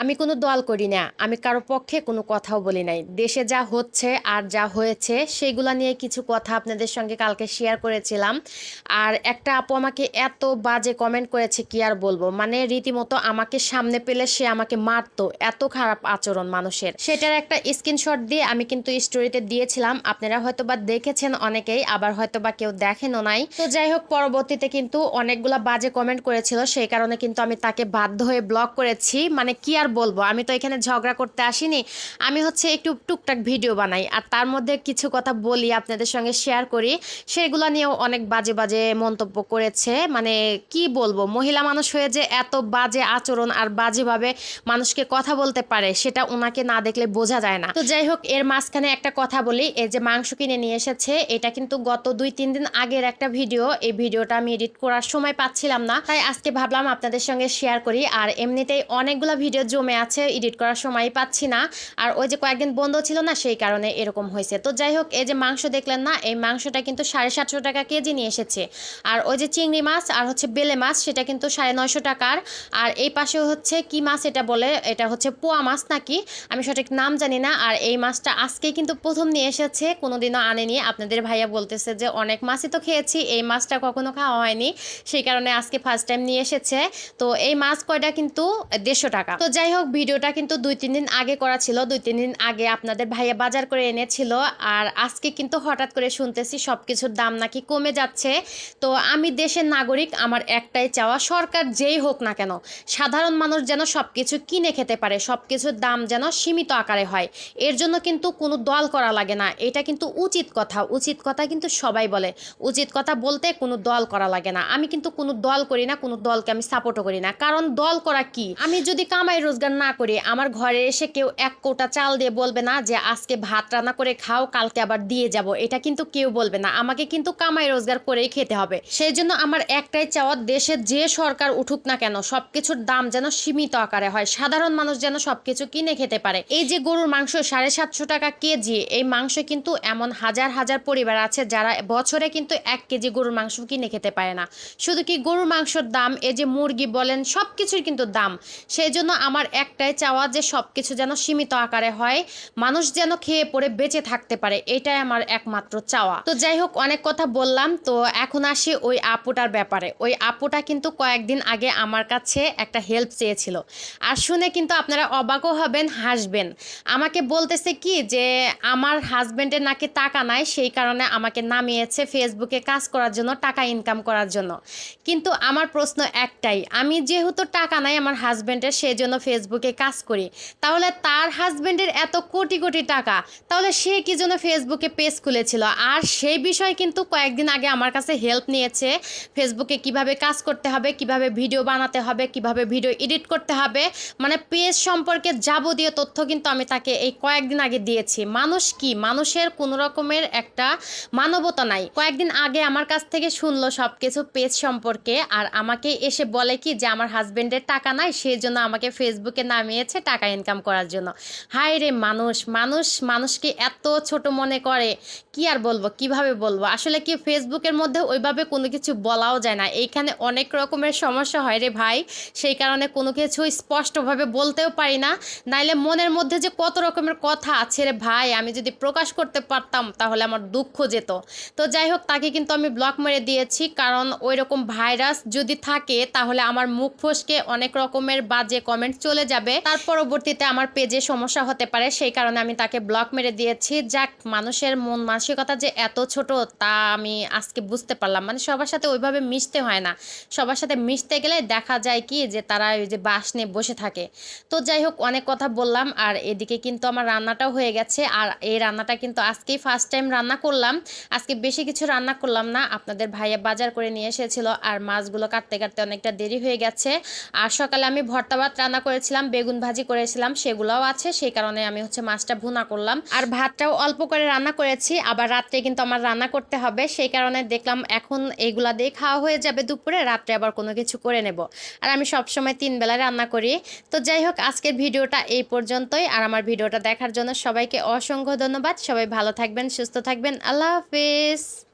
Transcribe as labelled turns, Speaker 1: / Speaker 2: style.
Speaker 1: আমি কোনো দল করি না। আমি কারো পক্ষে কোনো কথাও বলি নাই। দেশে যা হচ্ছে আর যা হয়েছে সেগুলা নিয়ে কিছু কথা আপনাদের সঙ্গে কালকে শেয়ার করেছিলাম। আর একটা আপু আমাকে এত বাজে কমেন্ট করেছে কি আর বলবো। মানে রীতিমতো আমাকে সামনে পেলে সে আমাকে মারতো। এত খারাপ আচরণ মানুষের। সেটার একটা স্ক্রিনশট দিয়ে আমি কিন্তু স্টোরিতে দিয়েছিলাম। আপনারা হয়তোবা দেখেছেন অনেকেই, আবার হয়তোবা কেউ দেখেনও নাই। তো যাই হোক, পরবর্তীতে কিন্তু অনেকগুলা বাজে কমেন্ট করেছিল, সেই কারণে কিন্তু আমি তাকে বাধ্য হয়ে ব্লক করেছি। মানে কি আর বলবো, আমি তো এখানে ঝগড়া করতে আসিনি। আমি হচ্ছে একটু টুকটাক ভিডিও বানাই আর তার মধ্যে কিছু কথা বলি, আপনাদের সঙ্গে শেয়ার করি। সেগুলো নিয়েও অনেক বাজে বাজে মন্তব্য করেছে। মানে কি বলবো, মহিলা মানুষ হয়ে যে এত বাজে আচরণ আর বাজেভাবে মানুষকে কথা বলতে পারে সেটা ওনাকে না দেখলে বোঝা যায় না। তো যাই হোক, এর মাঝখানে একটা কথা বলি। এই যে মাংস কিনে নিয়ে এসেছে, এটা কিন্তু গত 2-3 দিন আগের একটা ভিডিও। এই ভিডিওটা আমি এডিট করার সময় পাচ্ছিলাম না, তাই আজকে ভাবলাম আপনাদের সঙ্গে শেয়ার করি। আর এমনিতেই অনেকগুলো ভিডিও জমে আছে, এডিট করার সময় পাচ্ছি না। আর ওই যে কয়েকদিন বন্ধ ছিল না, সেই কারণে এরকম হয়েছে। তো যাই হোক, এই যে মাংস দেখলেন না, এই মাংসটা কিন্তু 750 টাকা কেজি নিয়ে এসেছে। আর ওই যে চিংড়ি মাছ আর হচ্ছে বেলে মাছ, সেটা কিন্তু 950 টাকার। আর এই পাশে হচ্ছে কি মাছ এটা বলে, এটা হচ্ছে পোয়া মাছ নাকি, আমি সঠিক নাম জানি না। আর এই মাছটা আজকেই কিন্তু প্রথম নিয়ে এসেছে, কোনোদিনও আনেনি। আপনাদের ভাইয়া বলতেছে যে অনেক মাছই তো খেয়েছি, এই মাছটা কখনো খাওয়া হয়নি, সেই কারণে আজকে ফার্স্ট টাইম নিয়ে এসেছে। তো এই মাছ কয়টা কিন্তু 150 টাকা। তো যাই হোক, ভিডিওটা কিন্তু 2-3 দিন আগে করা ছিল। 2-3 দিন আগে আপনাদের ভাইয়া বাজার করে এনেছিল। আর আজকে কিন্তু হঠাৎ করে শুনতেছি সবকিছুর দাম নাকি কমে যাচ্ছে। তো আমি দেশের নাগরিক, আমার একটাই চাওয়া, সরকার যেই হোক না কেন, সাধারণ মানুষ যেন সবকিছু কিনে খেতে পারে, সবকিছুর দাম যেন সীমিত আকারে হয়। এর জন্য কিন্তু কোনো দল করা লাগে না, এটা কিন্তু উচিত কথা। উচিত কথা কিন্তু সবাই বলে, উচিত কথা বলতে কোনো দল করা লাগে না। আমি কিন্তু কোনো দল করি না, কোনো দলকে আমি সাপোর্টও করি না। কারণ দল করা কি, আমি যদি কামাই রোজগার না করি, আমার ঘরে এসে কেউ 1 কোটা চাল দিয়ে বলবে না যে আজকে ভাত রান্না করে খাও, কালকে আবার দিয়ে যাব, এটা কিন্তু কেউ বলবে না। আমাকে কিন্তু কামাই রোজগার করেই খেতে হবে। সেই জন্য আমার একটাই চাওয়া, দেশের যে সরকার উঠুক না কেন, সবকিছুর দাম যেন সীমিত আকারে হয়, সাধারণ মানুষ যেন সবকিছু কিনে খেতে পারে। এই যে গরুর মাংস 750 টাকা কেজি, এই মাংস কিন্তু এমন হাজার হাজার পরিবার আছে যারা বছরে কিন্তু 1 কেজি গরুর মাংস কিনে খেতে পারে না। শুধু কি গরুর মাংসের দাম, এই যে মুরগি বলেন, সবকিছুর কিন্তু দাম। সেই জন্য আমার একটাই চাওয়া যে সবকিছু যেন সীমিত আকারে হয়, মানুষ যেন খেয়ে পড়ে বেঁচে থাকতে পারে, এটাই আমার একমাত্র চাওয়া। তো যাই হোক, অনেক কথা বললাম। তো এখন আসি ওই আপুটার ব্যাপারে। ওই আপুটা কিন্তু কয়েকদিন আগে আমার কাছে একটা হেল্প চেয়েছিল। আর শুনে কিন্তু আপনারা অবাকও হবেন, হাসবেন। আমাকে বলতেছে কি যে আমার হাজবেন্ডের নাকি টাকা নাই, সেই কারণে আমাকে নামিয়েছে ফেসবুকে কাজ করার জন্য, টাকা ইনকাম করার জন্য। কিন্তু আমার প্রশ্ন একটাই, আমি যেহেতু টাকা নাই আমার হাজবেন্ডের, সেই জন্য ফেসবুকে কাজ করি, তাহলে তার হাজবেন্ডের এত কোটি কোটি টাকা, তাহলে সে কি জন্য ফেসবুকে পেজ খুলেছিল? আর সেই বিষয়ে কিন্তু কয়েকদিন আগে আমার কাছে হেল্প নিয়েছে, ফেসবুকে কিভাবে কাজ করতে হবে, কিভাবে ভিডিও বানাতে হবে, কিভাবে ভিডিও এডিট করতে হবে, মানে পেজ সম্পর্কে যাবতীয় তথ্য কিন্তু আমি তাকে এই কয়েকদিন আগে দিয়েছি। মানুষ কি, মানুষের কোনো রকমের একটা মানবতা নাই। কয়েকদিন আগে আমার কাছ থেকে শুনলো সবকিছু পেজ সম্পর্কে, আর আমাকে এসে বলে কি যে আমার হাজবেন্ডের টাকা নাই, সেই জন্য আমাকে ফেসবুকে নামিয়েছে টাকা ইনকাম করার জন্য। হায় রে মানুষ, মানুষ মানুষকে এত ছোট মনে করে, কি আর বলবো, কিভাবে বলবো। আসলে কি, ফেসবুকের মধ্যে ওইভাবে কোনো কিছু বলাও যায় না, এইখানে অনেক রকমের সমস্যা হয় রে ভাই। সেই কারণে কোনো কিছু স্পষ্টভাবে বলতেও পারি না, নাইলে মনের মধ্যে যে কত রকমের কথা আছে রে ভাই, আমি যদি প্রকাশ করতে পারতাম তাহলে আমার দুঃখ যেত। তো যাই হোক, তাকে কিন্তু আমি ব্লক মেরে দিয়েছি, কারণ ওই রকম ভাইরাস যদি থাকে তাহলে আমার মুখ ফসকে অনেক রকমের বাজে কমেন্ট চলে যাবে, তার পরবর্তীতে আমার পেজে সমস্যা হতে পারে, সেই কারণে আমি তাকে ব্লক মেরে দিয়েছি। যাক, মানুষের মন মানসিকতা যে এত ছোট তা আমি আজকে বুঝতে পারলাম। মানে সবার সাথে ওইভাবে মিশতে হয় না, সবার সাথে মিশতে গেলে দেখা যায় কি যে তারা ওই যে বাস নিয়ে বসে থাকে। তো যাই হোক, অনেক কথা বললাম। আর এদিকে কিন্তু আমার রান্নাটাও হয়ে গেছে, আর এই রান্নাটা কিন্তু আজকেই ফার্স্ট টাইম রান্না করলাম। আজকে বেশি কিছু রান্না করলাম না, আপনাদের ভাইয়া বাজার করে নিয়ে এসেছিল, আর মাছগুলো কাটতে কাটতে অনেকটা দেরি হয়ে গেছে। আর সকালে আমি ভর্তা ভাত রান্না করেছিলাম, বেগুন ভাজি করেছিলাম, সেগুলোও আছে, সেই কারণে আমি হচ্ছে মাছটা ভুনা করলাম। আর ভাতটাও অল্প করে রান্না করেছি, আবার রাত্রে কিন্তু আমার রান্না করতে হবে, সেই কারণে দেখলাম এখন এইগুলা দিয়ে খাওয়া হয়ে যাবে দুপুরে, রাত্রে আবার কোনো কিছু করে নেব। আর আমি সবসময় 3 বেলা রান্না করি। তো যাই হোক, আজকের ভিডিওটা এই পর্যন্তই। আর আমার ভিডিওটা দেখার জন্য সবাইকে অসংখ্য ধন্যবাদ। সবাই ভালো থাকবেন, সুস্থ থাকবেন। আল্লাহ হাফেজ।